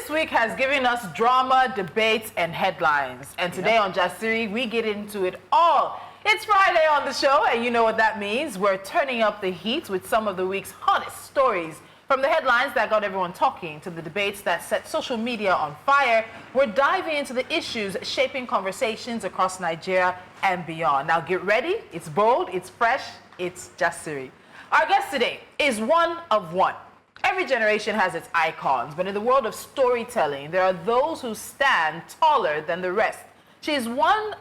this week has given us drama, debates, and headlines. And today on Jasiri, we get into it all. It's Friday on the show, and you know what that means. We're turning up the heat with some of the week's hottest stories. From the headlines that got everyone talking to the debates that set social media on fire, we're diving into the issues shaping conversations across Nigeria and beyond. Now get ready. It's bold, it's fresh, it's Jasiri. Our guest today is one of one. Every generation has its icons, but in the world of storytelling, there are those who stand taller than the rest. She is one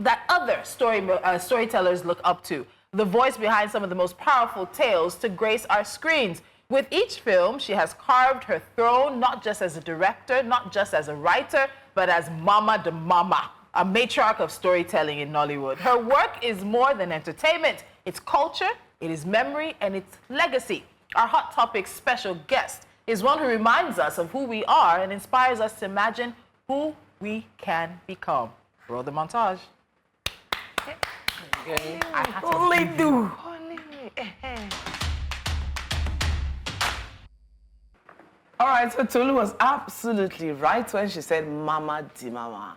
that other storytellers look up to, the voice behind some of the most powerful tales to grace our screens. With each film, she has carved her throne, not just as a director, not just as a writer, but as Mama de Mama, a matriarch of storytelling in Nollywood. Her work is more than entertainment. It's culture, it is memory, and it's legacy. Our Hot Topic special guest is one who reminds us of who we are and inspires us to imagine who we can become. Roll the montage. Only do. All right, so Tolu was absolutely right when she said Mama di Mama.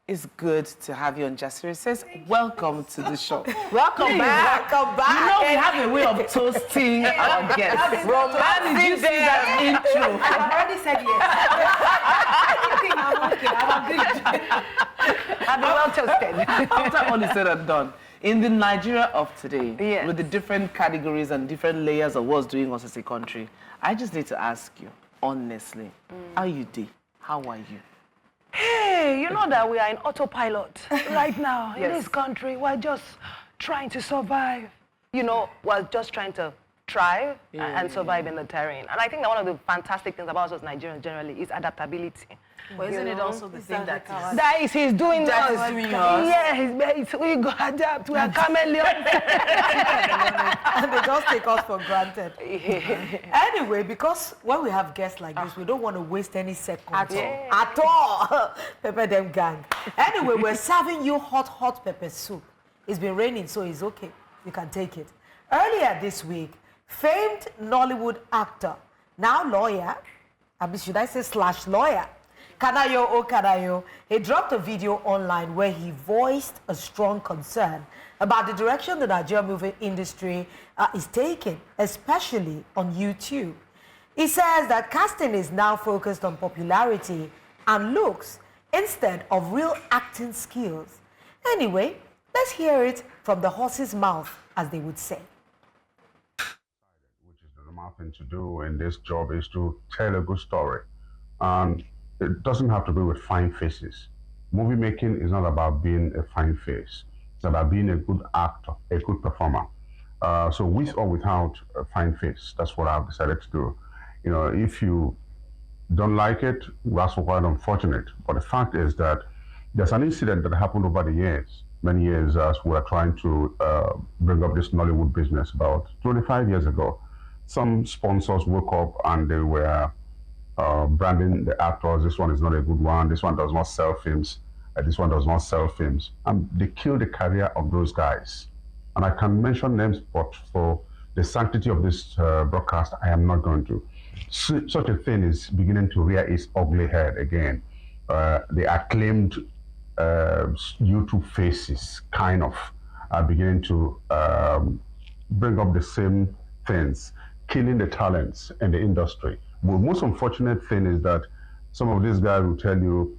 It's good to have you on Jasiri. It says, welcome to the show. Welcome back. Welcome back. You know, we have a way of toasting our guests. How did you see that intro? I've already said yes. I'm okay. I'm agreed. I've been well toasted. After all is said and done, in the Nigeria of today, Yes. with the different categories and different layers of what's doing us as a country, I just need to ask you, honestly, how you did? How are you? Hey, you know that we are in autopilot right now in this country. We're just trying to survive. You know, we're just trying to thrive and survive in the terrain. And I think that one of the fantastic things about us Nigerians generally is adaptability. Well, isn't it also the thing that is... That is, he's doing That us. is doing us. Yeah, we go adapt. We are chameleons. And they just take us for granted. Anyway, because when we have guests like this, we don't want to waste any seconds at all. Pepper them gang. Anyway, we're serving you hot pepper soup. It's been raining, so it's okay. You can take it. Earlier this week, famed Nollywood actor, now lawyer, should I say / lawyer, Kanayo O, he dropped a video online where he voiced a strong concern about the direction the Nigerian movie industry is taking, especially on YouTube. He says that casting is now focused on popularity and looks instead of real acting skills. Anyway, let's hear it from the horse's mouth, as they would say. Which is the normal thing to do in this job is to tell a good story. And it doesn't have to do with fine faces. Movie making is not about being a fine face. It's about being a good actor, a good performer. So with or without a fine face, that's what I've decided to do. You know, if you don't like it, that's quite unfortunate. But the fact is that there's an incident that happened over the years, many years, as we were trying to bring up this Nollywood business about 25 years ago. Some sponsors woke up and they were branding the actors. This one is not a good one. This one does not sell films. This one does not sell films. And they killed the career of those guys. And I can mention names, but for the sanctity of this broadcast, I am not going to. Such a thing is beginning to rear its ugly head again. The acclaimed YouTube faces kind of are beginning to bring up the same things, killing the talents in the industry. The most unfortunate thing is that some of these guys will tell you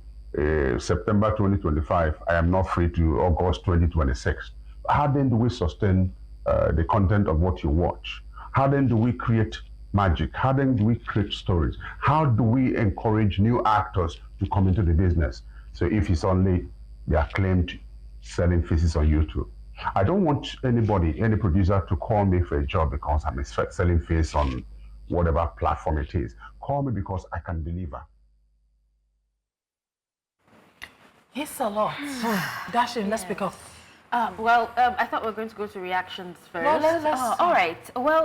September 2025, I am not free to August 2026. How then do we sustain the content of what you watch? How then do we create magic? How then do we create stories? How do we encourage new actors to come into the business? So if it's only the acclaimed selling faces on YouTube. I don't want anybody, any producer to call me for a job because I'm a selling face on whatever platform it is. Call me because I can deliver. It's a lot. Dashim, let's pick up. I thought we were going to go to reactions first. No, let's all right. Well,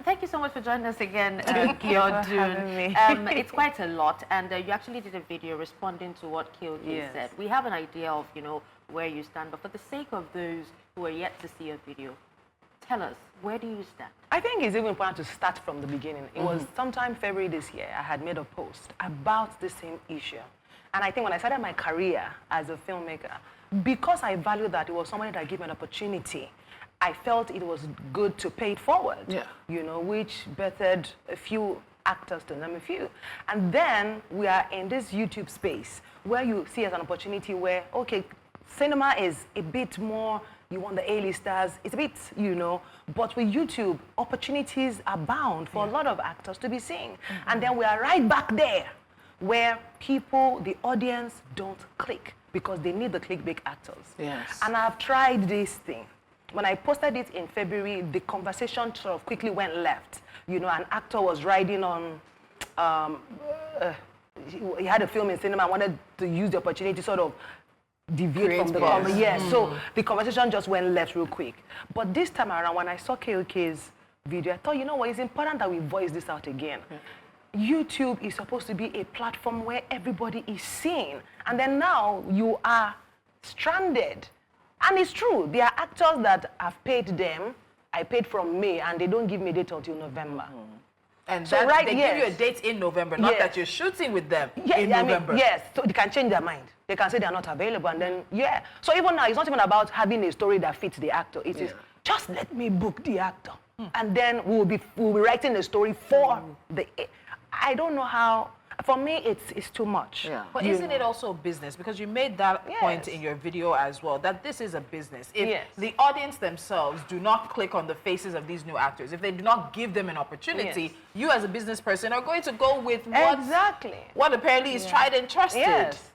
thank you so much for joining us again, Biodun. It's quite a lot, and you actually did a video responding to what Kildi said. We have an idea of, where you stand, but for the sake of those who are yet to see a video, Tell us, where do you stand? I think it's even important to start from the beginning. It was sometime February this year, I had made a post about the same issue. And I think when I started my career as a filmmaker, because I value that it was somebody that gave me an opportunity, I felt it was good to pay it forward, you know, which bettered a few actors, to name a few. And then we are in this YouTube space where you see as an opportunity where, okay, cinema is a bit more, you want the A-listers, it's a bit, you know, but with YouTube, opportunities abound for a lot of actors to be seen. And then we are right back there where people, the audience, don't click because they need the clickbait actors. Yes. And I've tried this thing. When I posted it in February, the conversation sort of quickly went left. You know, an actor was riding on, he had a film in cinema and wanted to use the opportunity to sort of deviate from the conversation. Yeah, so the conversation just went left real quick. But this time around, when I saw KOK's video, I thought, you know what, it's important that we voice this out again. YouTube is supposed to be a platform where everybody is seen. And then now you are stranded. And it's true, there are actors that I've paid them, I paid from May, and they don't give me a date until November. And So they give you a date in November, not that you're shooting with them in November. Yes, so they can change their mind. They can say they're not available, and then, So even now, it's not even about having a story that fits the actor. It is, just let me book the actor. And then we'll be writing a story for the... I don't know how... For me, it's too much. But isn't it also business? Because you made that point in your video as well, that this is a business. If the audience themselves do not click on the faces of these new actors, if they do not give them an opportunity, you as a business person are going to go with what apparently is tried and trusted. Yes.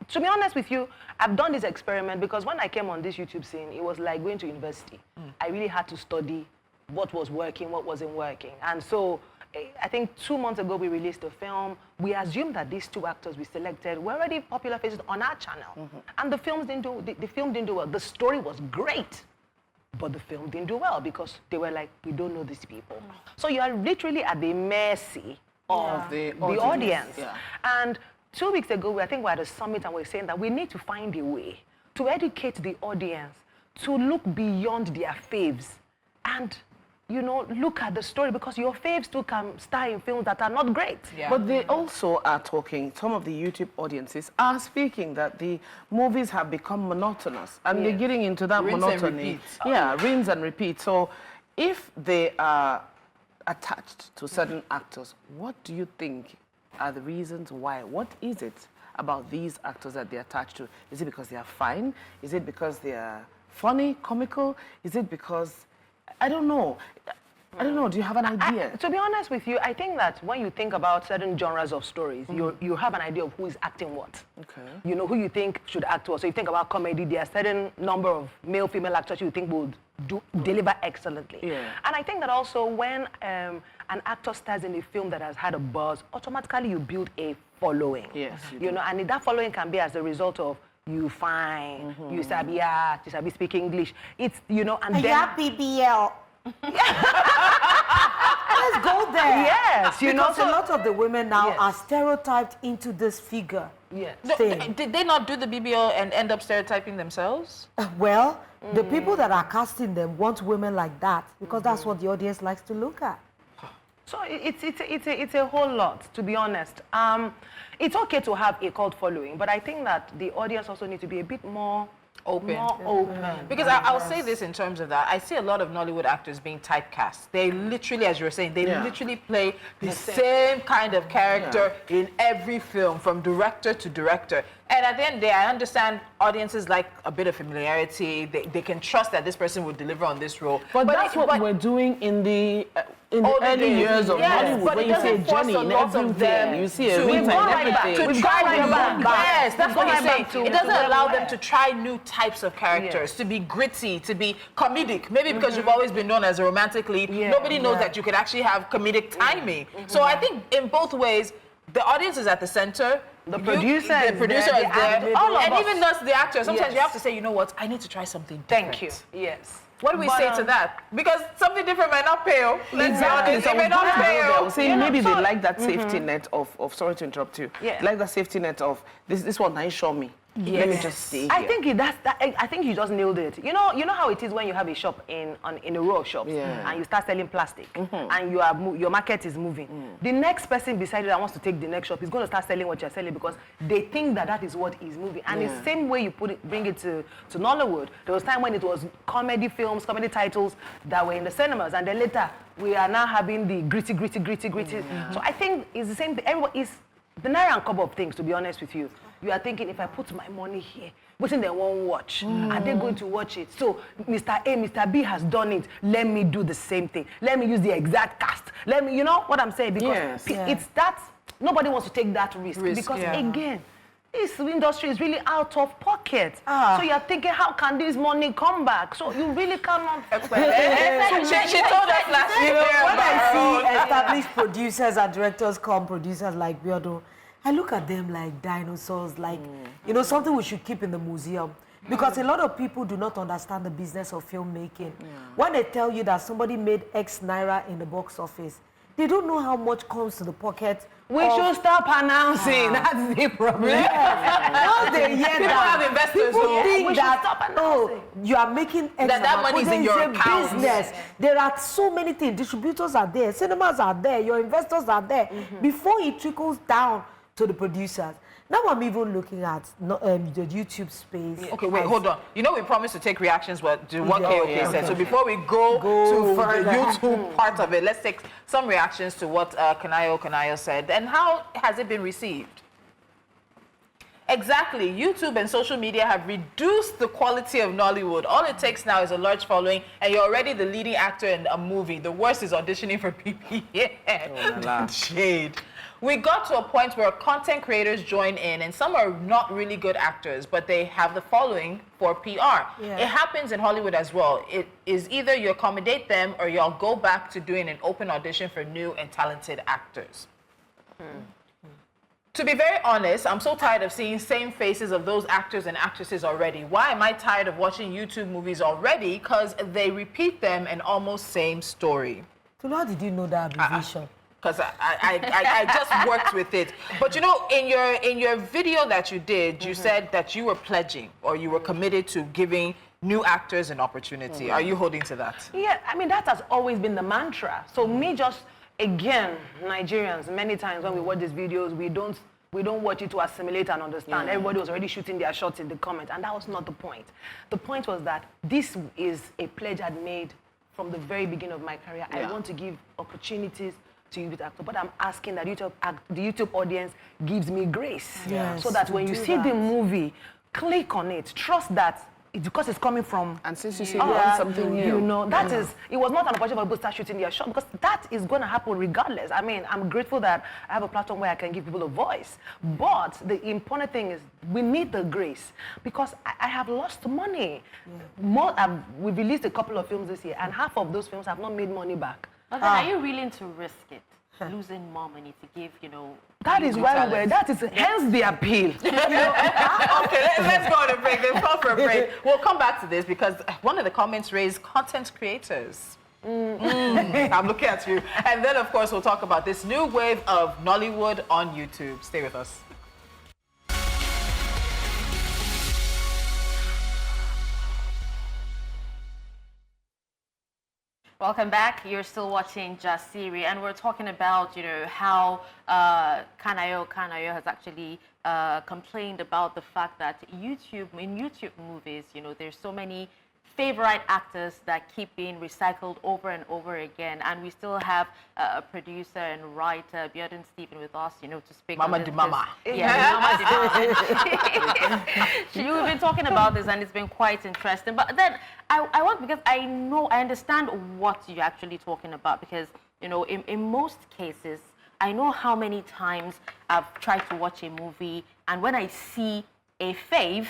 To be honest with you, I've done this experiment because when I came on this YouTube scene, it was like going to university. I really had to study what was working, what wasn't working. And so I think 2 months ago, we released a film. We assumed that these two actors we selected were already popular faces on our channel. And the film didn't do well. The story was great, but the film didn't do well because they were like, we don't know these people. So you are literally at the mercy of the audience. And 2 weeks ago, I think we had a summit and we were saying that we need to find a way to educate the audience to look beyond their faves and you know, look at the story because your faves too can star in films that are not great. But they also are talking, some of the YouTube audiences are speaking that the movies have become monotonous and they're getting into that monotony. Rinse and repeat. So if they are attached to certain actors, what do you think are the reasons why? What is it about these actors that they're attached to? Is it because they are fine? Is it because they are funny, comical? Is it because... I don't know. I don't know. Do you have an idea? To be honest with you, I think that when you think about certain genres of stories, you have an idea of who is acting what. Okay. You know who you think should act what. So you think about comedy, there are certain number of male, female actors you think will deliver excellently. And I think that also when an actor stars in a film that has had a buzz, automatically you build a following. Yes. You know, and that following can be as a result of you fine, you sabi art, you sabi speak English. It's, you know, and then... PBL. Let's go there. Yes, you because know, a lot of the women now are stereotyped into this figure. Did they not do the BBL and end up stereotyping themselves? Well, the people that are casting them want women like that because that's what the audience likes to look at. So it's a whole lot, to be honest. It's okay to have a cult following, but I think that the audience also needs to be a bit more open. Because I'll say this in terms of that. I see a lot of Nollywood actors being typecast. They literally, as you were saying, they literally play the same kind of character in every film, from director to director. And at the end of the day, I understand audiences like a bit of familiarity. They can trust that this person will deliver on this role. But that's what we're doing in the early years of Hollywood. When you see a Jenny in everything, you see a Rita in everything. To try new Yes, that's what you're saying. It doesn't allow them to try new types of characters, to be gritty, to be comedic. Maybe because you've always been known as a romantic lead, nobody knows that you could actually have comedic timing. So I think in both ways, the audience is at the center. The producer is there. And even us, the actors, sometimes you have to say, you know what, I need to try something different. Thank you. Yes. What do we say to that? Because something different might not pay. Let's be honest, it may not pay. Say maybe they like that safety net of sorry to interrupt you. Like that safety net of this one, I show me. Let me just see. I think I think you just nailed it. You know how it is when you have a shop in a row of shops and you start selling plastic and your market is moving. The next person beside you that wants to take the next shop is going to start selling what you're selling because they think that is what is moving. And the same way you bring it to Nollywood. There was time when it was comedy films, comedy titles that were in the cinemas, and then later we are now having the gritty. So I think it's the same thing. Everybody is the naira and cover of things, to be honest with you. You are thinking, if I put my money here, what they won't watch? Are they going to watch it? So Mr. A, Mr. B has done it. Let me do the same thing. Let me use the exact cast. Let me, you know what I'm saying? Because it's that, nobody wants to take that risk. Because again, this industry is really out of pocket. So you're thinking, how can this money come back? So you really cannot. She told us last year. When I see established producers and directors come, producers like Biodun, I look at them like dinosaurs, like, something we should keep in the museum. Because a lot of people do not understand the business of filmmaking. When they tell you that somebody made X naira in the box office, they don't know how much comes to the pocket. We should stop announcing. That's the problem. Now they hear People have investors people think that, you are making X that money is in your account. Business. There are so many things. Distributors are there. Cinemas are there. Your investors are there. Before it trickles down to the producers. Now I'm even looking at the YouTube space. Okay, wait, hold on. You know we promised to take reactions to what KOK said. So before we go to the YouTube part of it, let's take some reactions to what Kanayo said. And how has it been received? Exactly. YouTube and social media have reduced the quality of Nollywood. All it takes now is a large following, and you're already the leading actor in a movie. The worst is auditioning for PPA. Shade. We got to a point where content creators join in, and some are not really good actors, but they have the following for PR. It happens in Hollywood as well. It is either you accommodate them or you'll go back to doing an open audition for new and talented actors. To be very honest, I'm so tired of seeing same faces of those actors and actresses already. Why am I tired of watching YouTube movies already? Because they repeat them and almost same story. So how did you know that abbreviation? Because I just worked with it. But you know, in your video that you did, you said that you were pledging or you were committed to giving new actors an opportunity. Are you holding to that? Yeah, I mean, that has always been the mantra. So me just, again, Nigerians, many times when we watch these videos, we don't watch it to assimilate and understand. Everybody was already shooting their shots in the comments, and that was not the point. The point was that this is a pledge I'd made from the very beginning of my career. I want to give opportunities to youth actor, but I'm asking that the YouTube audience gives me grace, so that when you see the movie, click on it, trust that it's because it's coming from. And since you say you want something new, you know, that is, it was not an opportunity for people to start shooting their shot, because that is going to happen regardless. I mean, I'm grateful that I have a platform where I can give people a voice, but the important thing is we need the grace, because I have lost money. We've released a couple of films this year, and half of those films have not made money back. But then are you willing to risk it? Losing more money to give, That is why that is hence the appeal. Okay, let's go on a break. Let's go for a break. We'll come back to this because one of the comments raised content creators. I'm looking at you. And then, of course, we'll talk about this new wave of Nollywood on YouTube. Stay with us. Welcome back. You're still watching Jasiri, and we're talking about, how Kanayo has actually complained about the fact that in YouTube movies, there's so many favorite actors that keep being recycled over and over again, and we still have a producer and writer, Biodun Stephen, with us, to speak. Mama di Mama. Yeah, Mama di Mama. We've been talking about this, and it's been quite interesting. But then I want, because I understand what you're actually talking about, because in most cases, I know how many times I've tried to watch a movie, and when I see a fave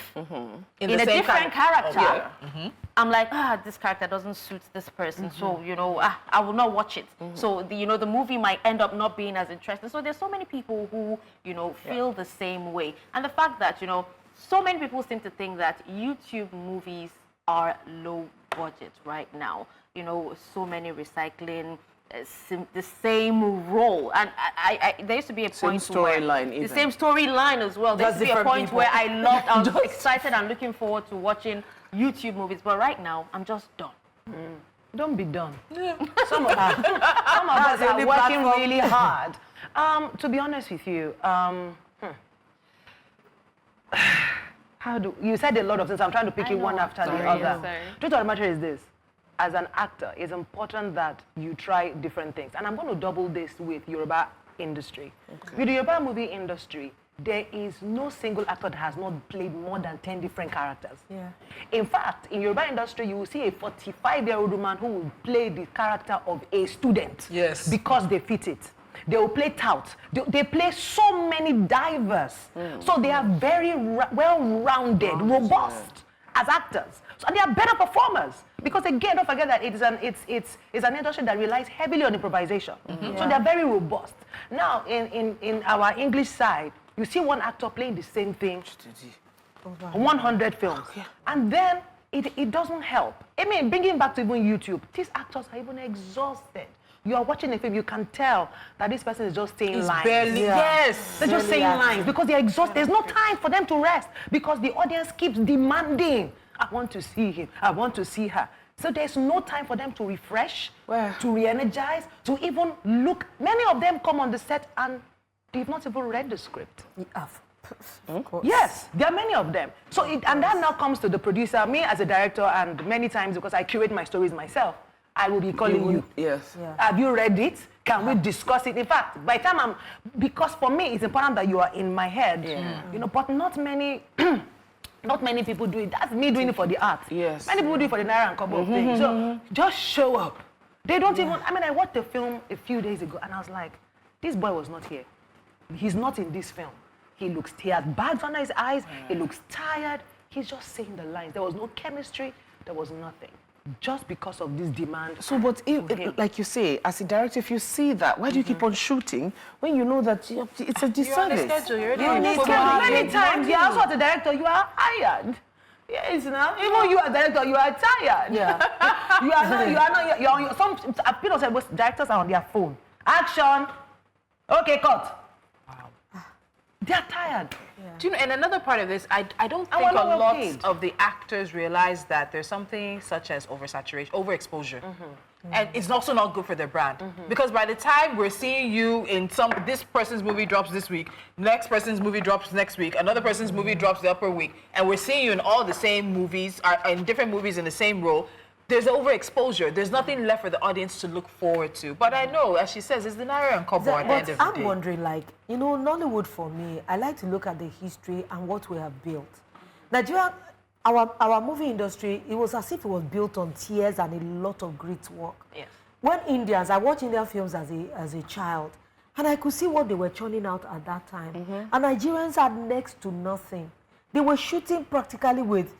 in a different character, I'm like, this character doesn't suit this person, so I will not watch it. So the movie might end up not being as interesting. So there's so many people who feel the same way, and the fact that so many people seem to think that YouTube movies are low budget right now. So many recycling the same role, and there used to be a point where the same storyline as well. There used to be a point where I was excited and looking forward to watching YouTube movies, but right now I'm just done. Don't be done. Yeah. Some of us are working really hard. To be honest with you, you said a lot of things. I'm trying to pick it one after the other. Truth of the matter is this. As an actor, it's important that you try different things. And I'm going to double this with Yoruba industry. Okay. With the Yoruba movie industry, there is no single actor that has not played more than 10 different characters. Yeah. In fact, in Yoruba industry, you will see a 45-year-old woman who will play the character of a student. Yes. Because they fit it. They will play tout. They play so many divers. So they are very well-rounded, robust as actors. So they are better performers. Because again, don't forget that it's an industry that relies heavily on improvisation. So they're very robust. Now, in our English side, you see one actor playing the same thing, 100 films. And then it doesn't help. I mean, bringing back to even YouTube, these actors are even exhausted. You are watching a film, you can tell that this person is just saying lines. Yes. They're just saying lines because they're exhausted. There's no time for them to rest because the audience keeps demanding, I want to see him, I want to see her. So there's no time for them to refresh, to re-energize, to even look. Many of them come on the set and they've not even read the script. Of course. Yes, there are many of them. So and that now comes to the producer, me as a director, and many times because I curate my stories myself, I will be calling you. Yes. Yeah. Have you read it? Can we discuss it? In fact, by the time because for me, it's important that you are in my head. Yeah. You know, but not many people do it. That's me doing it for the art. Yes. Many people do it for the naira and couple of things. So just show up. They don't even, I mean, I watched the film a few days ago and I was like, this boy was not here. He's not in this film. He had bags under his eyes. He looks tired. He's just saying the lines. There was no chemistry. There was nothing. Just because of this demand. So, but if, like you say, as a director, if you see that, why do you keep on shooting when you know that it's a disservice? You're on the schedule. You're on the schedule. Many times, you also as a director, you are hired. Yes, now even you as a director, you are tired. Yeah. you are not. Some people say most directors are on their phone. Action. Okay, cut. They're tired. Yeah. Do you know, and another part of this, I don't think a lot of the actors realize that there's something such as oversaturation, overexposure. And it's also not good for their brand. Because by the time we're seeing you in this person's movie drops this week, next person's movie drops next week, another person's movie drops the upper week, and we're seeing you in all the same movies, in different movies in the same role, there's overexposure. There's nothing left for the audience to look forward to. But I know, as she says, it's the naira and kobo at the end of the day. I'm wondering, like, you know, Nollywood for me, I like to look at the history and what we have built. Nigeria, our movie industry, it was as if it was built on tears and a lot of grit work. Yes. When Indians, I watched Indian films as a child, and I could see what they were churning out at that time. And Nigerians had next to nothing. They were shooting practically with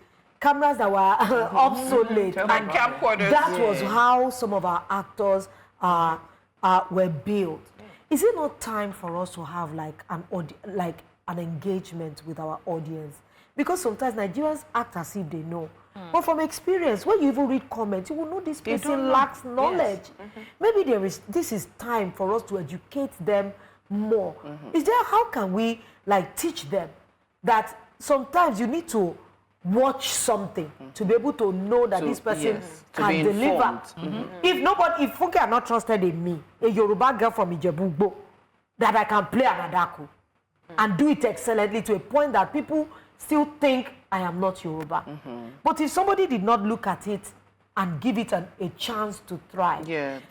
cameras that were obsolete and camcorders. That was how some of our actors were built. Is it not time for us to have like an engagement with our audience? Because sometimes Nigerians act as if they know. But from experience, when you even read comments, you will know this person lacks knowledge. Maybe this is time for us to educate them more. How can we like teach them that sometimes you need to watch something to be able to know that this person can deliver. If Funke are not trusted in me, a Yoruba girl from Ijebu, that I can play Anadaku and do it excellently to a point that people still think I am not Yoruba. But if somebody did not look at it and give it a chance to thrive.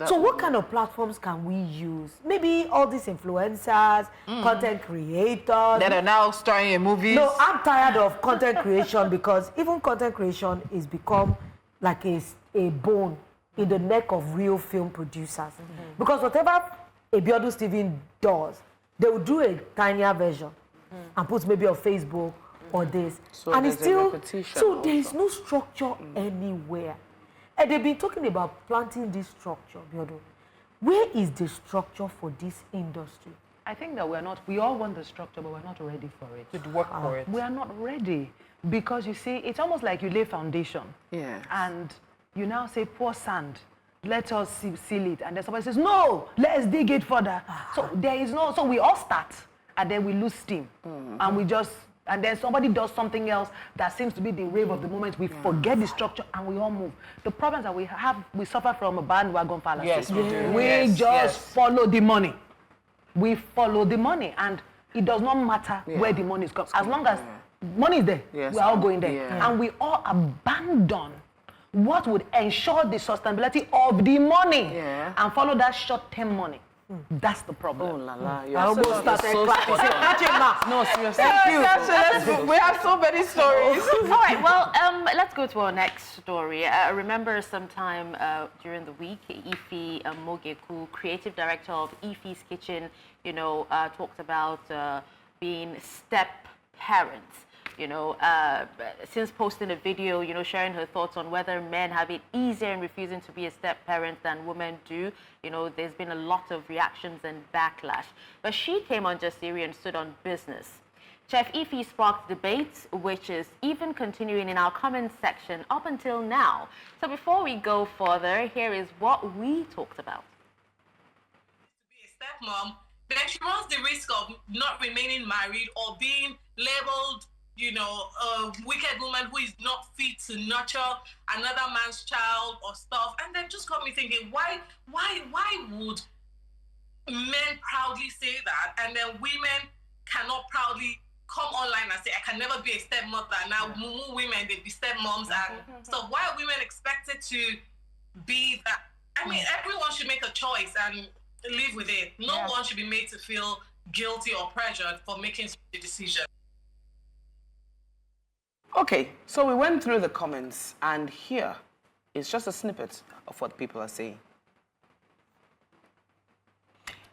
So what kind of platforms can we use? Maybe all these influencers, content creators. That are now starring in movies. No, I'm tired of content creation because even content creation is become like a bone in the neck of real film producers. Because whatever a Biodun Stephen does, they will do a tinier version and put maybe on Facebook or this. And it's still, so there is no structure anywhere. And they've been talking about planting this structure, Biodun. Where is the structure for this industry? I think that we all want the structure, but we're not ready for it. To work for it. We are not ready. Because you see, it's almost like you lay foundation. And you now say, pour sand let us seal it. And then somebody says, no, let's dig it further. So there is no, so we all start and then we lose steam. And we just, and then somebody does something else that seems to be the wave of the moment. We forget the structure and we all move. The problem is that we suffer from a bandwagon fallacy. Yes, we do. We just follow the money. We follow the money, and it does not matter where the money is coming. As long as money is there, we're all going there. And we all abandon what would ensure the sustainability of the money and follow that short-term money. That's the problem. Oh la la, I almost started clapping. No, seriously. Thank you. We have so many stories. All right, well, let's go to our next story. I remember sometime during the week, Ify Mogekwu, creative director of Ify's Kitchen, talked about being step-parents. Since posting a video, sharing her thoughts on whether men have it easier in refusing to be a step-parent than women do. There's been a lot of reactions and backlash. But she came on Jasiri and stood on business. Chef Ify sparked debate, which is even continuing in our comment section up until now. So before we go further, here is what we talked about. To be a stepmom, then she runs the risk of not remaining married or being labeled a wicked woman who is not fit to nurture another man's child or stuff. And then just got me thinking, why would men proudly say that, and then women cannot proudly come online and say, I can never be a stepmother? Now, women, they be stepmoms and stuff. Why are women expected to be that? I mean, everyone should make a choice and live with it. No one should be made to feel guilty or pressured for making such a decision. Okay, so we went through the comments, and here is just a snippet of what people are saying.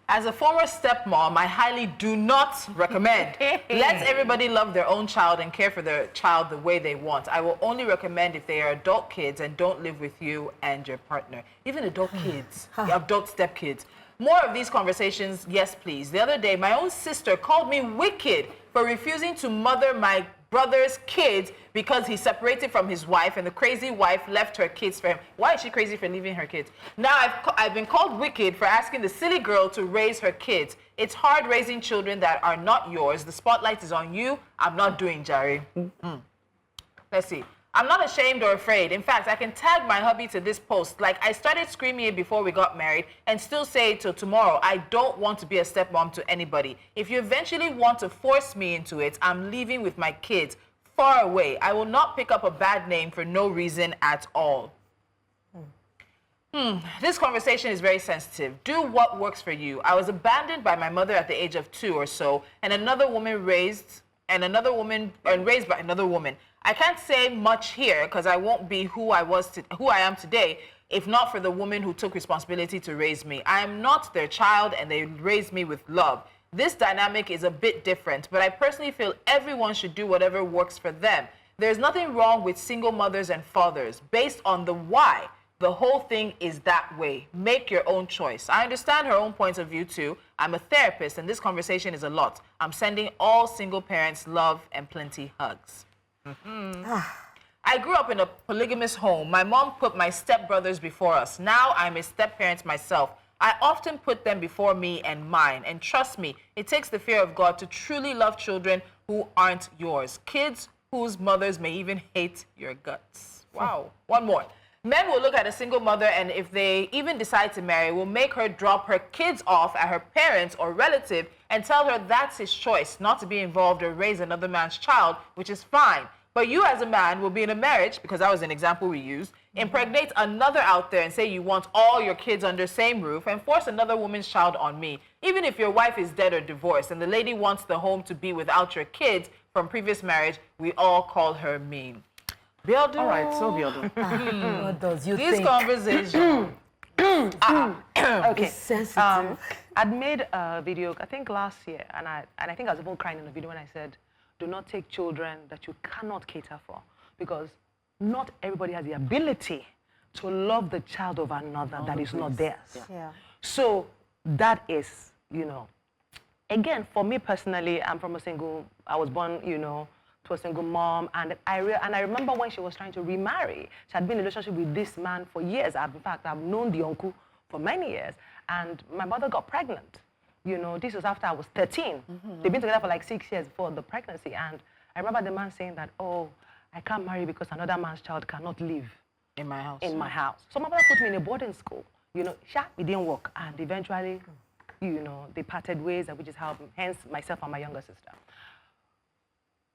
As a former stepmom, I highly do not recommend. Let everybody love their own child and care for their child the way they want. I will only recommend if they are adult kids and don't live with you and your partner. Even adult kids, adult stepkids. More of these conversations, yes please. The other day, my own sister called me wicked for refusing to mother my brother's kids because he separated from his wife and the crazy wife left her kids for him. Why is she crazy for leaving her kids? Now I've been called wicked for asking the silly girl to raise her kids. It's hard raising children that are not yours. The spotlight is on you. I'm not doing, Jerry. Let's see. I'm not ashamed or afraid. In fact, I can tag my hubby to this post. Like, I started screaming it before we got married and still say it till tomorrow. I don't want to be a stepmom to anybody. If you eventually want to force me into it, I'm leaving with my kids far away. I will not pick up a bad name for no reason at all. This conversation is very sensitive. Do what works for you. I was abandoned by my mother at the age of 2 or so, and raised by another woman. I can't say much here because I won't be who I am today if not for the woman who took responsibility to raise me. I am not their child and they raised me with love. This dynamic is a bit different, but I personally feel everyone should do whatever works for them. There's nothing wrong with single mothers and fathers. Based on the why, the whole thing is that way. Make your own choice. I understand her own point of view too. I'm a therapist and this conversation is a lot. I'm sending all single parents love and plenty hugs. I grew up in a polygamous home. My mom put my stepbrothers before us. Now I'm a step-parent myself. I often put them before me and mine. And trust me, it takes the fear of God to truly love children who aren't yours. Kids whose mothers may even hate your guts. Wow. One more. Men will look at a single mother and if they even decide to marry, will make her drop her kids off at her parents or relative and tell her that's his choice, not to be involved or raise another man's child, which is fine. But you as a man will be in a marriage, because that was an example we used, impregnate another out there and say you want all your kids under the same roof and force another woman's child on me. Even if your wife is dead or divorced and the lady wants the home to be without your kids from previous marriage, we all call her mean. Biodun. All right, so Biodun. What does you These think? conversations. Okay. It's sensitive. I'd made a video, I think last year, and I think I was even crying in the video when I said, do not take children that you cannot cater for, because not everybody has the ability to love the child of another that is not theirs. Yeah. So that is, again, for me personally, I'm from I was born, to a single mom, and I remember when she was trying to remarry. She had been in a relationship with this man for years. In fact, I've known the uncle for many years, and my mother got pregnant. You know, this was after I was 13. They've been together for like 6 years before the pregnancy, and I remember the man saying that, oh, I can't marry because another man's child cannot live in my house. In my house. So my mother put me in a boarding school. You know, it didn't work, and eventually, you know, they parted ways, and which is how, hence, myself and my younger sister.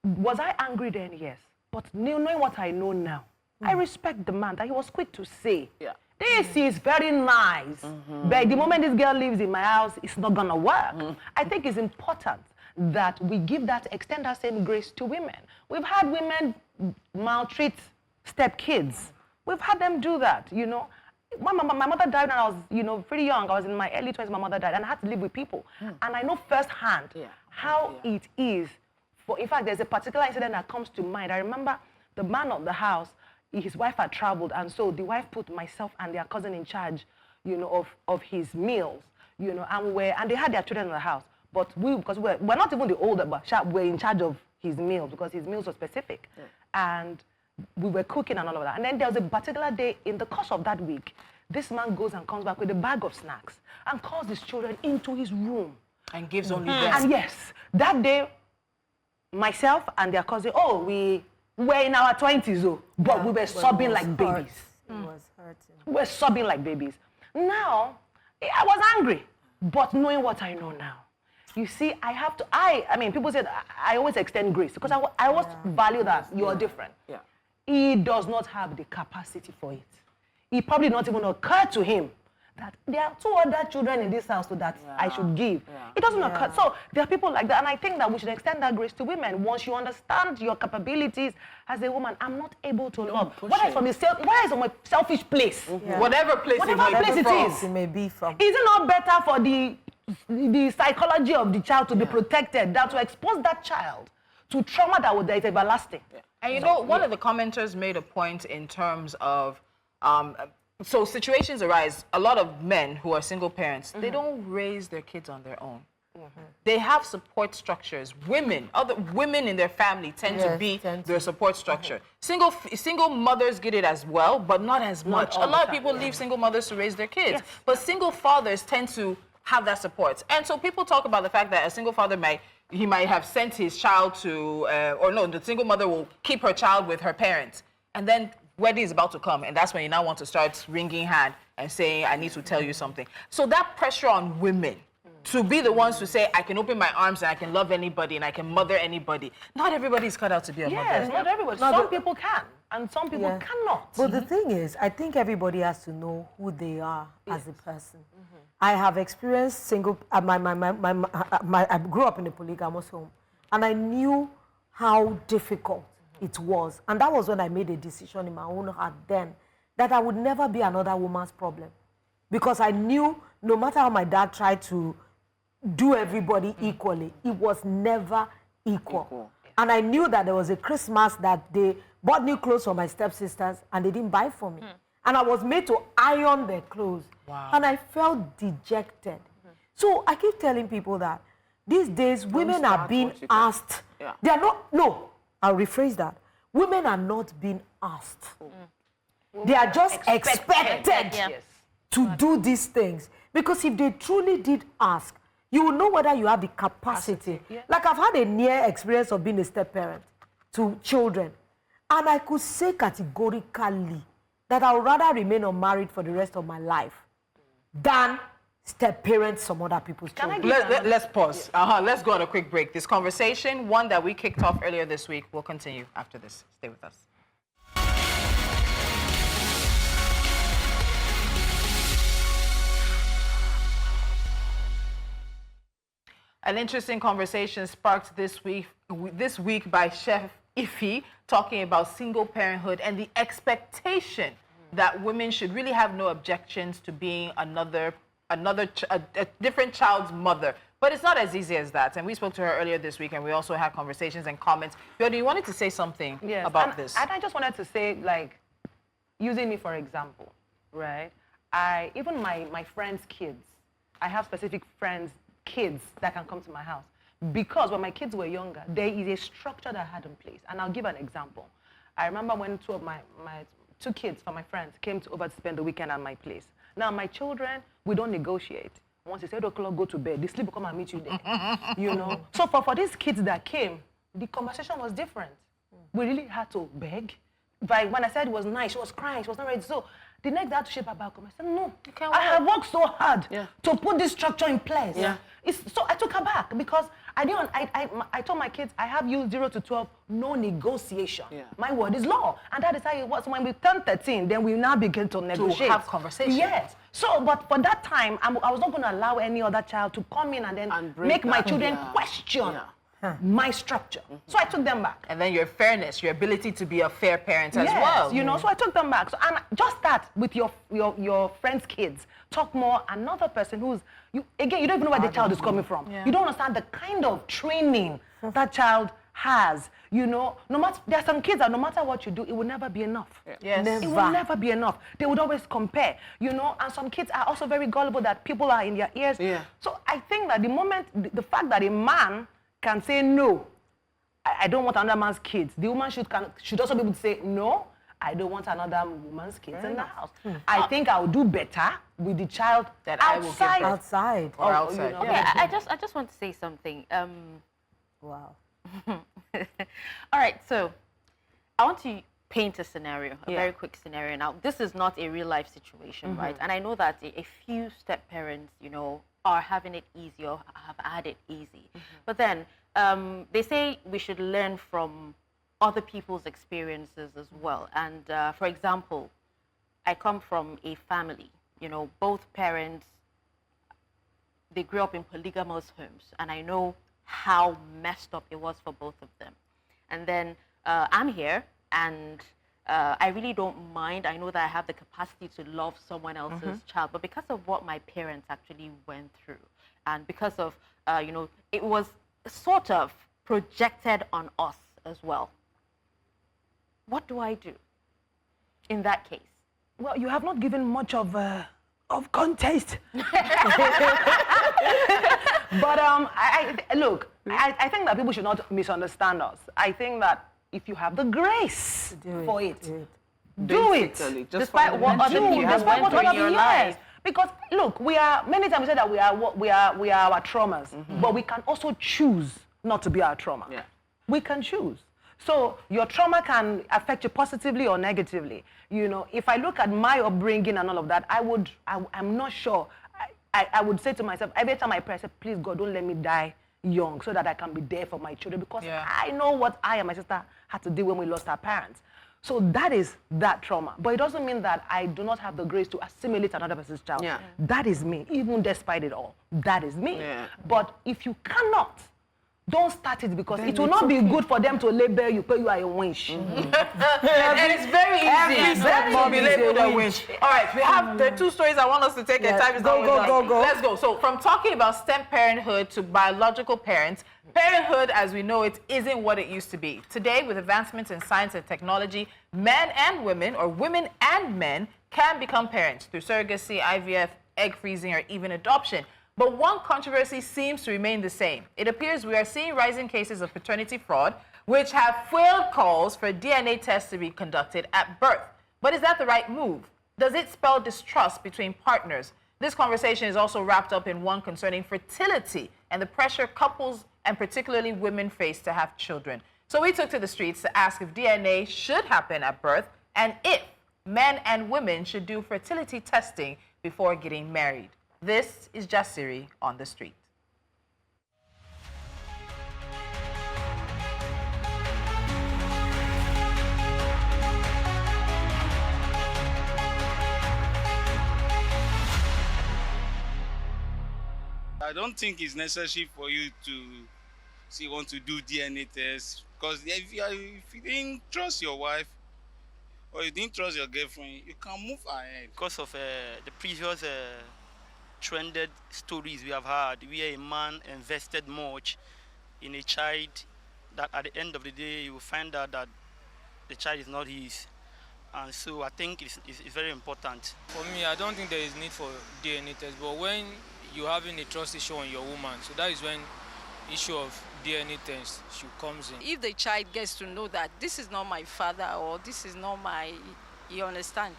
Was I angry then? Yes. But knowing what I know now, I respect the man that he was quick to say, this is very nice, but the moment this girl lives in my house, it's not gonna work. I think it's important that we extend that same grace to women. We've had women maltreat stepkids. We've had them do that, you know. My mother died when I was, you know, pretty young. I was in my early 20s, my mother died, and I had to live with people. And I know firsthand how it is. In fact, there's a particular incident that comes to mind. I remember the man of the house, his wife had traveled, and so the wife put myself and their cousin in charge, you know, of his meals, you know, and they had their children in the house. But because we're not even the older, but we're in charge of his meals because his meals were specific. And we were cooking and all of that. And then there was a particular day in the course of that week, this man goes and comes back with a bag of snacks and calls his children into his room. And gives only them. And yes, that day, myself and their cousin, we were in our 20s, but we were sobbing like babies. It was hurting. We were sobbing like babies. Now, I was angry, but knowing what I know now, you see, I mean, people said I always extend grace because I always value that you are different. He does not have the capacity for it. It probably not even occur to him that there are 2 other children in this house that I should give. It doesn't occur. So there are people like that, and I think that we should extend that grace to women. Once you understand your capabilities as a woman, I'm not able to love. Whether it's from a selfish place, whatever place it may be from. Is it not better for the psychology of the child to be protected than to expose that child to trauma that is everlasting? And you know, one of the commenters made a point in terms of, so situations arise. A lot of men who are single parents, they don't raise their kids on their own. They have support structures. Other women in their family tend to be their support structure. Single mothers get it as well, but not as much. A lot of people leave single mothers to raise their kids, but single fathers tend to have that support. And so people talk about the fact that a single father might have sent his child to, the single mother will keep her child with her parents. And then wedding is about to come, and that's when you now want to start wringing hand and saying, I need to tell you something. So that pressure on women to be the ones to say, I can open my arms and I can love anybody and I can mother anybody. Not everybody's cut out to be a mother. Yes, not everybody. Some people can, and some people cannot. But the thing is, I think everybody has to know who they are as a person. I have experienced single. I grew up in a polygamous home, and I knew how difficult it was. And that was when I made a decision in my own heart then that I would never be another woman's problem, because I knew no matter how my dad tried to do everybody equally, it was never equal. And I knew that there was a Christmas that they bought new clothes for my stepsisters and they didn't buy for me. And I was made to iron their clothes. Wow. And I felt dejected. So I keep telling people that these days women are being asked. They are not, no, I'll rephrase that. Women are not being asked. They are just expected to do these things. Because if they truly did ask, you will know whether you have the capacity. Like I've had a near experience of being a step-parent to children. And I could say categorically that I would rather remain unmarried for the rest of my life than step-parent some other people's children. Let's pause. Let's go on a quick break. This conversation, one that we kicked off earlier this week, will continue after this. Stay with us. An interesting conversation sparked this week by Chef Ify, talking about single parenthood and the expectation that women should really have no objections to being a different child's mother. But it's not as easy as that. And we spoke to her earlier this week, and we also had conversations and comments. Biodun, you wanted to say something about this. And I just wanted to say, like, using me for example, right? Even my friends' kids, I have specific friends' kids that can come to my house. Because when my kids were younger, there is a structure that I had in place. And I'll give an example. I remember when two of my two kids from my friends came over to spend the weekend at my place. Now, my children, we don't negotiate. Once it's 8 o'clock, go to bed. The sleep will come and meet you there. You know? So for these kids that came, the conversation was different. We really had to beg. When I said it was nice, she was crying, she was not ready. So the next day I had to shape her back. I said, no, I have worked so hard to put this structure in place. So I took her back because I told my kids, I have you 0 to 12, no negotiation. My word is law. And that is how it was. When we turned 13, then we now begin to negotiate. To have conversations. Yes. So, but for that time, I was not going to allow any other child to come in and then make my children question my structure. So I took them back. And then your fairness, your ability to be a fair parent as well. You know, so I took them back. So, and just that with your friends' kids, talk more. Another person who's, again, you don't even know where the child is coming from. You don't understand the kind of training that child has. You know, there are some kids that no matter what you do, it will never be enough. Yes. It will never be enough. They would always compare, you know, and some kids are also very gullible that people are in their ears. So I think that the fact that a man can say no, I don't want another man's kids. The woman should also be able to say no, I don't want another woman's kids in the house. I think I'll do better with the child that outside. Outside. Or outside. You know, I just want to say something. Wow. All right, so I want to paint a scenario, a very quick scenario. Now, this is not a real life situation, right? And I know that a few step parents, you know, are having it easy or have had it easy. But then they say we should learn from other people's experiences as well. And for example, I come from a family, you know, both parents, they grew up in polygamous homes. And I know how messed up it was for both of them. And then I'm here and I really don't mind. I know that I have the capacity to love someone else's child, but because of what my parents actually went through, and because of, you know, it was sort of projected on us as well. What do I do in that case? Well, you have not given much of context. But look, I think that people should not misunderstand us. I think that if you have the grace for it, do it. Despite what other people have went through in your life. Because look, many times we say that we are our traumas, but we can also choose not to be our trauma. We can choose. So your trauma can affect you positively or negatively. You know, if I look at my upbringing and all of that, I'm not sure. I would say to myself, every time I pray, I say, please God, don't let me die young so that I can be there for my children, because I know what I and my sister had to do when we lost our parents. So that is that trauma. But it doesn't mean that I do not have the grace to assimilate another person's child. That is me, even despite it all. That is me. But if you cannot, don't start it, because it will not be good for them to label you, pay you are a winch. And it's very easy to be labeled a winch. All right, there are two stories I want us to take. Time is go. Let's go. So from talking about step-parenthood to biological parents, parenthood as we know it isn't what it used to be. Today, with advancements in science and technology, men and women, or women and men, can become parents through surrogacy, IVF, egg freezing, or even adoption. But one controversy seems to remain the same. It appears we are seeing rising cases of paternity fraud, which have fueled calls for DNA tests to be conducted at birth. But is that the right move? Does it spell distrust between partners? This conversation is also wrapped up in one concerning fertility and the pressure couples and particularly women face to have children. So we took to the streets to ask if DNA should happen at birth and if men and women should do fertility testing before getting married. This is Jasiri on the Street. I don't think it's necessary for you to want to do DNA tests, because if you didn't trust your wife or you didn't trust your girlfriend, you can move ahead. Because of the previous trended stories we have had, where a man invested much in a child that at the end of the day you will find out that the child is not his. And so I think it's very important. For me, I don't think there is need for DNA test, but when you're having a trust issue on your woman, so that is when issue of DNA test should comes in. If the child gets to know that this is not my father or this is not my, you understand,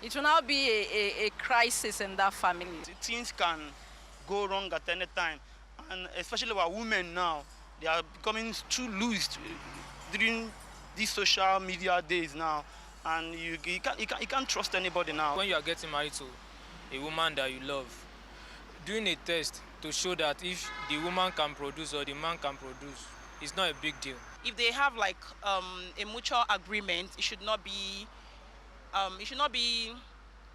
it will now be a crisis in that family. Things can go wrong at any time, and especially our women now, they are becoming too loose during these social media days now, and you can't trust anybody now. When you are getting married to a woman that you love, doing a test to show that if the woman can produce or the man can produce, it's not a big deal. If they have like a mutual agreement, it should not be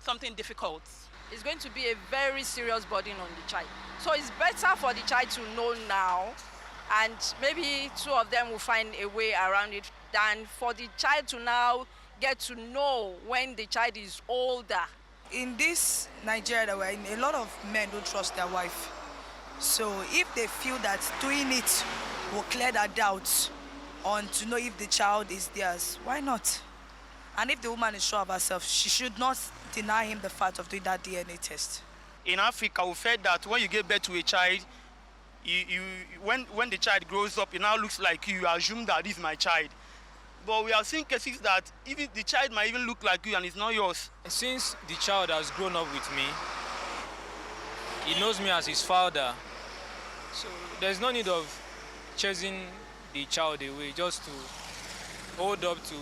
something difficult. It's going to be a very serious burden on the child. So it's better for the child to know now, and maybe two of them will find a way around it, than for the child to now get to know when the child is older. In this Nigeria that we're in, a lot of men don't trust their wife. So if they feel that doing it will clear their doubts on to know if the child is theirs, why not? And if the woman is sure of herself, she should not deny him the fact of doing that DNA test. In Africa, we felt that when you give birth to a child, when the child grows up, it now looks like you assume that this is my child. But we have seen cases that even the child might even look like you and it's not yours. Since the child has grown up with me, he knows me as his father. So there's no need of chasing the child away, just to hold up to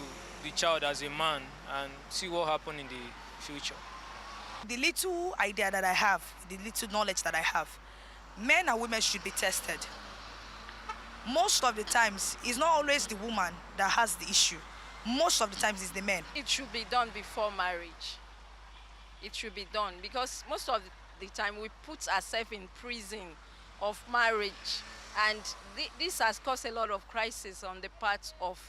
the child as a man and see what happens in the future. The little idea that I have, the little knowledge that I have, men and women should be tested. Most of the times, it's not always the woman that has the issue. Most of the times, it's the men. It should be done before marriage. It should be done because most of the time we put ourselves in prison of marriage, and this has caused a lot of crisis on the part of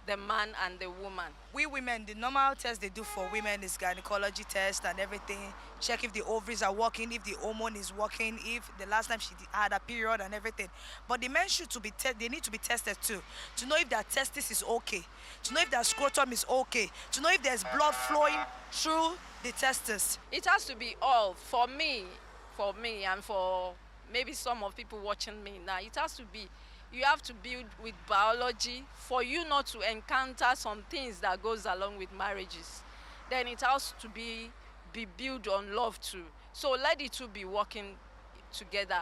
the man and the woman. We women, the normal test they do for women is gynecology test and everything. Check if the ovaries are working, if the hormone is working, if the last time she had a period and everything. But the men should they need to be tested too, to know if their testis is okay, to know if their scrotum is okay, to know if there's blood flowing through the testis. It has to be all for me and for maybe some of people watching me now. It has to be. You have to build with biology for you not to encounter some things that goes along with marriages. Then it has to be built on love too. So let the two be working together.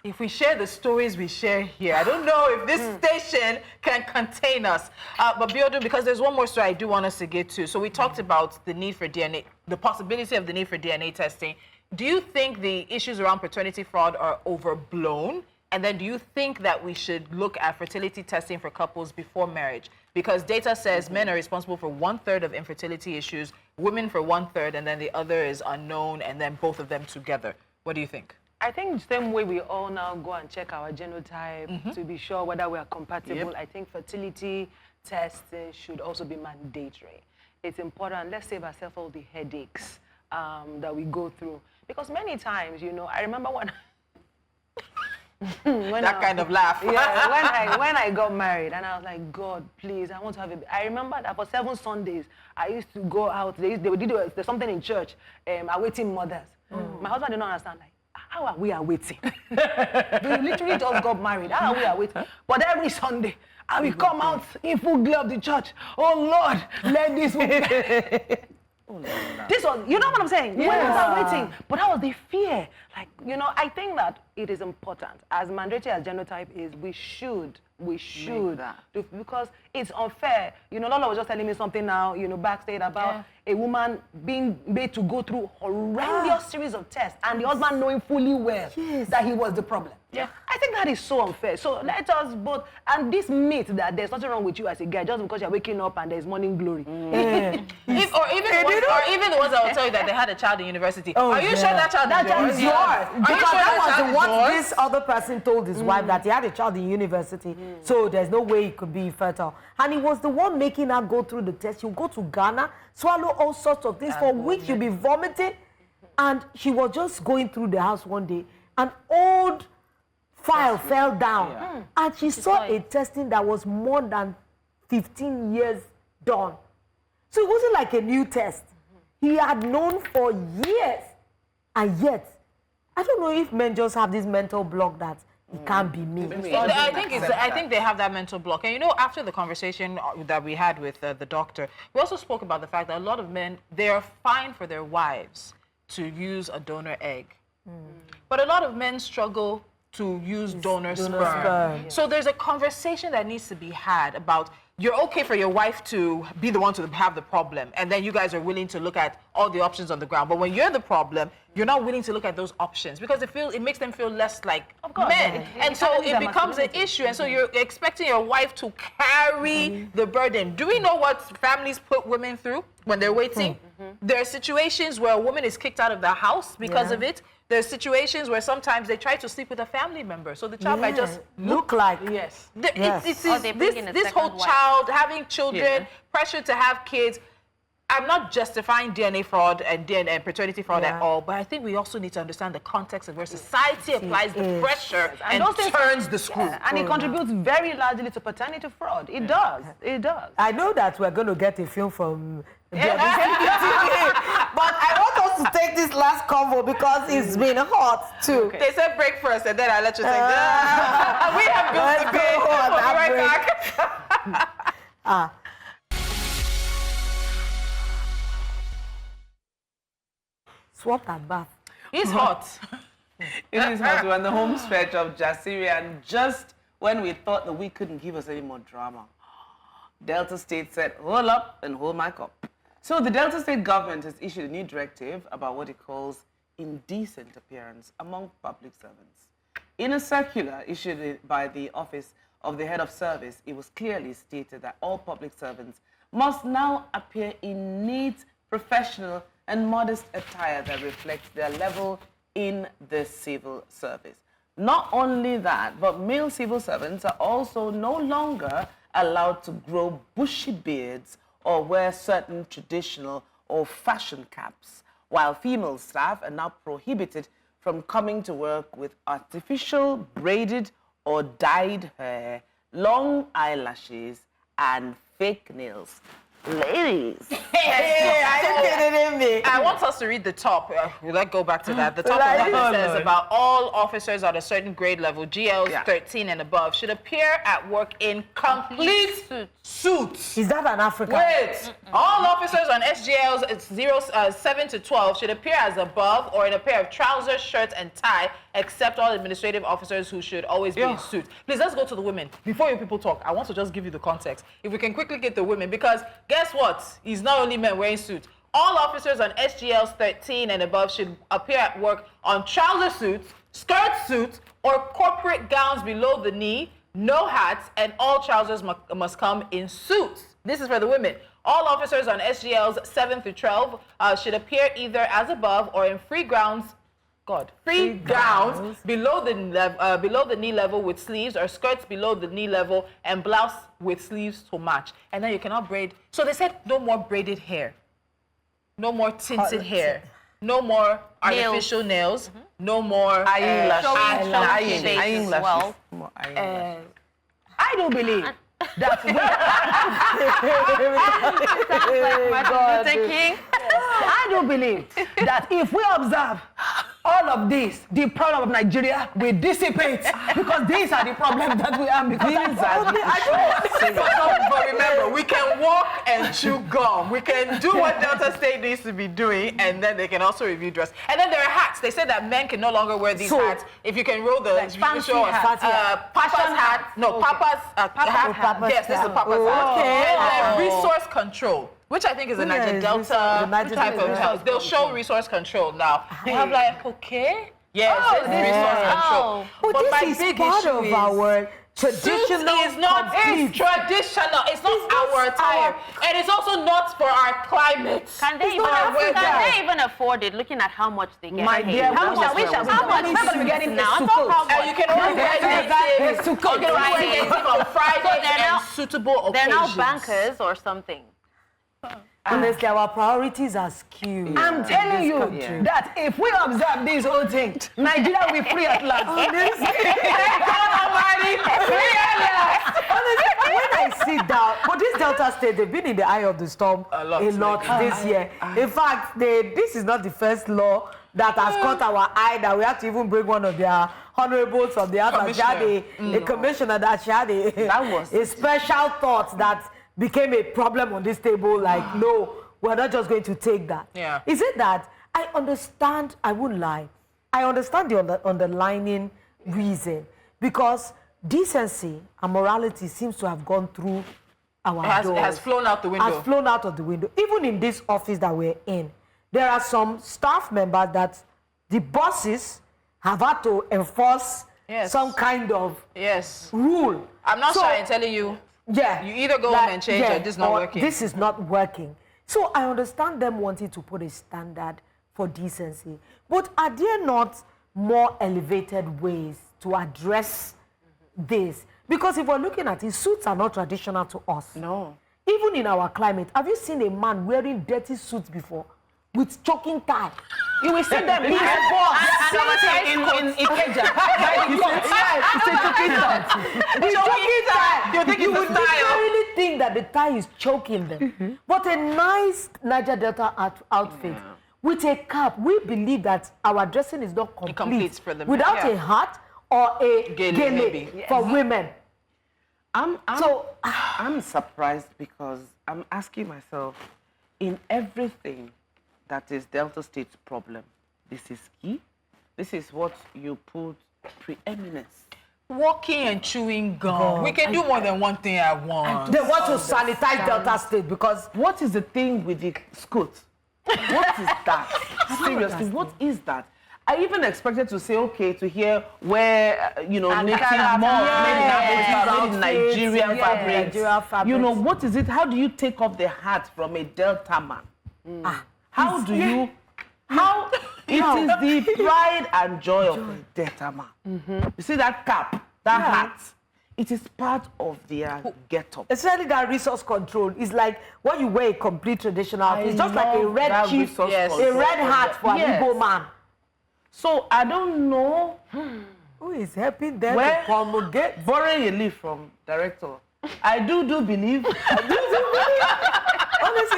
If we share the stories we share here, I don't know if this station can contain us. But Biodun, because there's one more story I do want us to get to. So we talked about the need for DNA, the possibility of the need for DNA testing. Do you think the issues around paternity fraud are overblown? And then do you think that we should look at fertility testing for couples before marriage? Because data says men are responsible for 1/3 of infertility issues, women for 1/3, and then the other is unknown, and then both of them together. What do you think? I think the same way we all now go and check our genotype to be sure whether we are compatible. I think fertility testing should also be mandatory. It's important. Let's save ourselves all the headaches that we go through. Because many times, you know, I remember when... that kind of laugh. Yeah, when I got married, and I was like, God, please, I want to have a baby. I remember that for 7 Sundays, I used to go out. There's something in church, awaiting mothers. My husband did not understand, like, how are we awaiting? We literally just got married. How are we awaiting? But every Sunday, I will come out in full glove of the church. Oh Lord, let this one. This was, you know what I'm saying? Yeah. When I was waiting, but that was the fear. Like, you know, I think that it is important, as mandatory as genotype is, we should do, because it's unfair. You know, Lola was just telling me something now, you know, backstage about a woman being made to go through horrendous series of tests, and the husband knowing fully well that he was the problem. Yeah, I think that is so unfair. So let us both, and this myth that there's nothing wrong with you as a guy just because you're waking up and there's morning glory. Or even the ones that will tell you that they had a child in university. Are you sure that child is yours? Because that was what this other person told his wife, that he had a child in university, so there's no way he could be fertile. And he was the one making her go through the test. You go to Ghana, swallow all sorts of things for weeks, you'll be vomiting. And she was just going through the house one day. An old file fell down. And she saw a testing that was more than 15 years done. So it wasn't like a new test. He had known for years. And yet, I don't know if men just have this mental block that it can't be me. I think they have that mental block. And you know, after the conversation that we had with the doctor, we also spoke about the fact that a lot of men, they're fine for their wives to use a donor egg. But a lot of men struggle to use donor sperm. So there's a conversation that needs to be had about, you're okay for your wife to be the one to have the problem, and then you guys are willing to look at all the options on the ground. But when you're the problem, you're not willing to look at those options because it makes them feel less like men. And so it becomes an issue. And so you're expecting your wife to carry the burden. Do we know what families put women through when they're waiting? There are situations where a woman is kicked out of the house because of it. There's situations where sometimes they try to sleep with a family member, so the child might just look like this whole child having children, pressure to have kids. I'm not justifying DNA fraud and paternity fraud at all, but I think we also need to understand the context of where society applies the pressure and turns the screw. And it contributes very largely to paternity fraud. It does. It does. I know that we're going to get a film from Biodun Stephen, but I want us to take this last convo because it's been hot too. Okay. They said break first, and then I let you think. We have bills to pay. We'll be right back. Swap that bath. It's hot. It is hot. We're on the home stretch of Jasiri, and just when we thought the week couldn't give us any more drama, Delta State said, hold up and hold my cup. So the Delta State government has issued a new directive about what it calls indecent appearance among public servants. In a circular issued by the Office of the Head of Service, it was clearly stated that all public servants must now appear in neat, professional, and modest attire that reflects their level in the civil service. Not only that, but male civil servants are also no longer allowed to grow bushy beards or wear certain traditional or fashion caps, while female staff are now prohibited from coming to work with artificial, braided, or dyed hair, long eyelashes, and fake nails. Ladies. I want us to read the top. Let's go back to that. The top of that says about all officers at a certain grade level, GLs 13 and above, should appear at work in complete suits. Is that an African? Wait. All officers on SGLs 7 to 12 should appear as above or in a pair of trousers, shirts, and tie, except all administrative officers who should always be in suits. Please, let's go to the women. Before you people talk, I want to just give you the context. If we can quickly get the women, because guess what? It's not only men wearing suits. All officers on SGLs 13 and above should appear at work on trouser suits, skirt suits, or corporate gowns below the knee, no hats, and all trousers must come in suits. This is for the women. All officers on SGLs 7 through 12 should appear either as above or in free gowns below the knee level with sleeves, or skirts below the knee level and blouse with sleeves to match. And then you cannot braid. So they said no more braided hair, no more tinted hair, no more artificial nails, no more eyelashes. I don't believe that I don't believe that if we observe all of this, the problem of Nigeria will dissipate, because these are the problems that we have. But remember, we can walk and chew gum. We can do what Delta State needs to be doing, and then they can also review dress. And then there are hats. They said that men can no longer wear these hats. If you can roll the fancy Papa's hat. No, Papa's hat. Yes, this is Papa's hat. And resource control, which I think is a Niger Delta type of health. They'll show resource control now. I'm like, okay. Yes, resource control. But this is part of our traditional. It's not traditional. It's not our attire, and it's also not for our climate. Can they even afford it? Looking at how much they get. My dear, how much? We're going to get it now. You can only wear it on Friday and suitable occasions. They're now bankers or something. Honestly, our priorities are skewed. I'm telling you that if we observe this whole thing, Nigeria will be free at last. Honestly, thank God Almighty, free at last. Honestly, when I sit down, but this Delta State, they've been in the eye of the storm a lot this year. In fact, this is not the first law that has caught our eye that we have to even bring one of their honorables from the house. A commissioner that she had a special thought that became a problem on this table. Like, no, we're not just going to take that. Yeah. Is it that I understand? I wouldn't lie. I understand the underlying reason, because decency and morality seems to have gone through our doors. It has flown out the window. Has flown out of the window. Even in this office that we're in, there are some staff members that the bosses have had to enforce some kind of rule. I'm not shy in telling you. Yeah. You either go home and change or this is not working. This is not working. So I understand them wanting to put a standard for decency. But are there not more elevated ways to address this? Because if we're looking at it, suits are not traditional to us. No. Even in our climate, have you seen a man wearing dirty suits before? With choking tie. You will see them in the boss. In Ikeja. It's a choking tie. You would literally think that the tie is choking them. But a nice Niger Delta outfit with a cap, we believe that our dressing is not complete for them. without a hat or a gele for women. I'm surprised because I'm asking myself, in everything that is Delta State's problem, this is key. This is what you put preeminence. Walking and chewing gum. We can do more than one thing at once. They want to sanitize Delta State because... What is the thing with the scoot? What is that? Seriously, what is that? I even expected to say, okay, to hear where, native made in Nigerian fabrics. You know, what is it? How do you take off the hat from a Delta man? How do you... How... It is the pride and joy of a Delta man. You see that cap, that hat? It is part of their get-up. Especially that resource control. It's like when you wear a complete traditional, it's just like a red chief, a red hat for an Igbo man. So I don't know who is helping them to promulgate. Borrowing a leaf from director. I do believe. Honestly,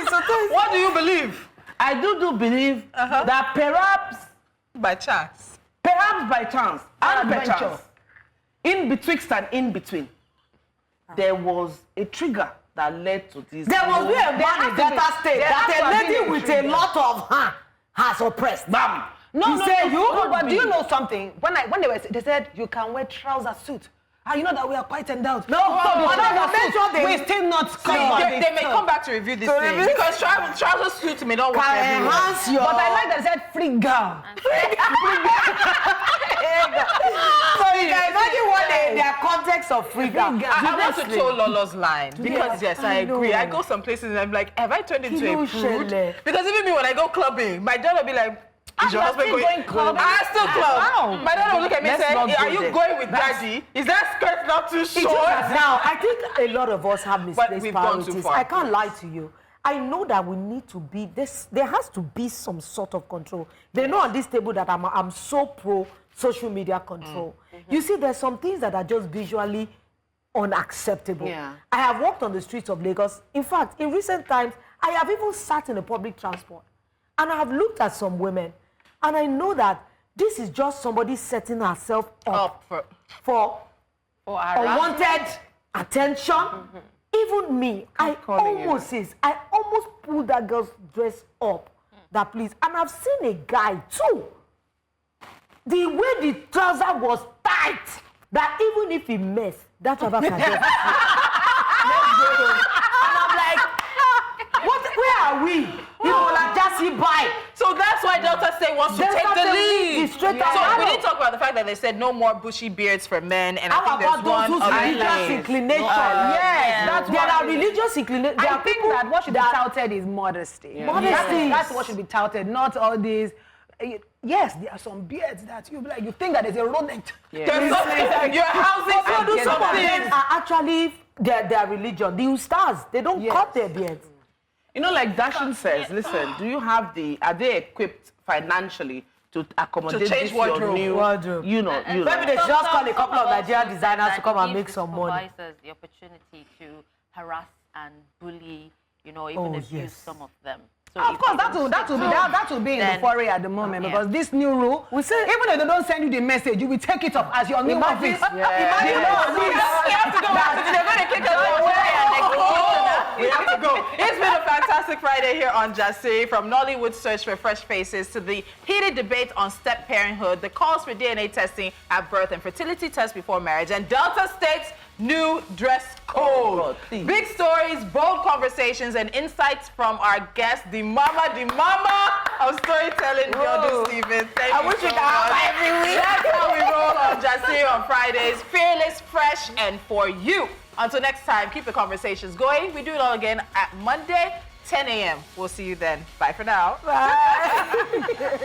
sometimes. What do you believe? I do believe that perhaps by chance, and perchance, in betwixt and in between, there was a trigger that led to this. There was a man in Delta State that a lady with a lot of has oppressed. Bam. No, but do you know something? When they said you can wear trouser suit. You know that we are quite endowed. No, we still not covered. They may come back to review this thing because trouser suit may not work everywhere. Enhance your... But I like that they said free girl. So you can imagine what their context of free girl. I want to toe Lolo's line because yes, I agree. I go some places and I'm like, have I turned into a prude? Because even me when I go clubbing, my daughter will be like, is your husband going clubbing? I still club. My daughter will look at me and say, are you going with daddy? Is that skirt not too short? Now, I think a lot of us have misplaced priorities. I can't lie to you. I know that we need to be this. There has to be some sort of control. They know on this table that I'm so pro social media control. You see, there's some things that are just visually unacceptable. I have walked on the streets of Lagos. In fact, in recent times, I have even sat in a public transport and I have looked at some women. And I know that this is just somebody setting herself up for unwanted attention. Even me, I almost pulled that girl's dress up. That please. And I've seen a guy too. The way the trouser was tight, that even if he mess, that trouser can just and I'm like, where are we? People like Jasiri by. So that's why Delta State wants to take the lead. So we didn't talk about the fact that they said no more bushy beards for men, and I think there's one religious inclination. Yes, there are religious inclinations. I think that what should be touted is modesty. Modesty. That's what should be touted, not all these. Yes, there are some beards that you think that there's a rodent. There's something you're housing. Some of them are actually their religion. The stars, they don't cut their beards. You know, like Dashin says, listen, are they equipped financially to accommodate to change this your wardrobe. new, Wardrobe. you know. Maybe they should just call a couple of Nigerian designers to come and make some money. The opportunity to harass and bully, you know, even abuse some of them. So of course, that will be in the foray at the moment because this new rule, even if they don't send you the message, you will take it up as your new office. Imagine we have to go. They're going to kick us away and we have to go. It's been a fantastic Friday here on Jasiri, from Nollywood search for fresh faces to the heated debate on step-parenthood, the calls for DNA testing at birth and fertility tests before marriage, and Delta State's new dress code. Big stories, bold conversations, and insights from our guest, the mama of storytelling, Biodun Stephen. Thank you so much. Every week. That's how we roll on Jasiri on Fridays. Fearless, fresh, and for you. Until next time, keep the conversations going. We do it all again at Monday, 10 a.m. We'll see you then. Bye for now. Bye.